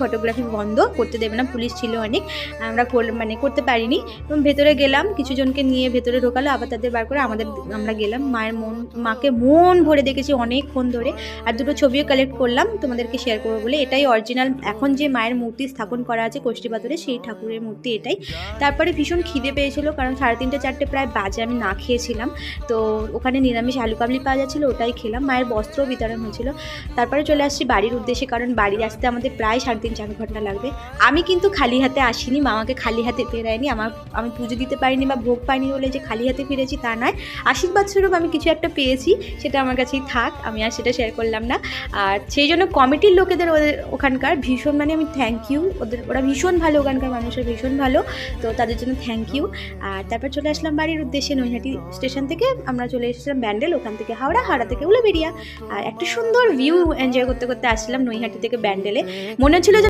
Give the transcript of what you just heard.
Photography বন্ধ, করতে দেবে না, পুলিশ ছিল অনেক, আমরা মানে করতে পারিনি। এবং ভেতরে গেলাম, কিছু জনকে নিয়ে ভেতরে ঢোকালো, আবার তাদের বার করে আমরা গেলাম। মাকে মন ভরে দেখেছি অনেকক্ষণ ধরে, আর দুটো ছবিও কালেক্ট করলাম তোমাদেরকে শেয়ার করবো বলে। এটাই অরিজিনাল এখন যে মায়ের মূর্তি স্থাপন করা আছে কষ্টি পাথরে, সেই ঠাকুরের মূর্তি এটাই। তারপরে ভীষণ খিদে পেয়েছিল, কারণ 3:30 4টে প্রায় বাজে, আমি না খেয়েছিলাম। তো ওখানে নিরামিষ আলু কাবলি পাওয়া যাচ্ছিলো, ওটাই খেলাম। মায়ের বস্ত্রও বিতরণ হয়েছিল। তারপরে চলে আসছি বাড়ির উদ্দেশ্যে, কারণ বাড়ি আসতে আমাদের প্রায় 3.5 4 ঘন্টা লাগবে। আমি কিন্তু খালি হাতে আসিনি, মামাকে খালি হাতে ফেরাইনি। আমি পুজো দিতে পারিনি বা ভোগ পাইনি বলে যে খালি হাতে ফিরেছি তা নয়, আশীর্বাদ স্বরূপ আমি কিছু একটা পেয়েছি, সেটা আমার কাছেই থাক, আমি আর সেটা শেয়ার করলাম না। আর সেই জন্য কমিটির লোকেদের ওখানকার ভীষণ, মানে আমি থ্যাংক ইউ, ওরা ভীষণ ভালো, ওখানকার মানুষের ভীষণ ভালো, তো তাদের জন্য থ্যাংক ইউ। আর তারপর চলে আসলাম বাড়ির উদ্দেশ্যে। নৈহাটি স্টেশন থেকে আমরা চলে এসেছিলাম ব্যান্ডেল, ওখান থেকে হাওড়া থেকে উলুবেড়িয়া। আর একটা সুন্দর ভিউ এনজয় করতে করতে আসলাম নৈহাটি থেকে ব্যান্ডেলে। মনে হচ্ছিল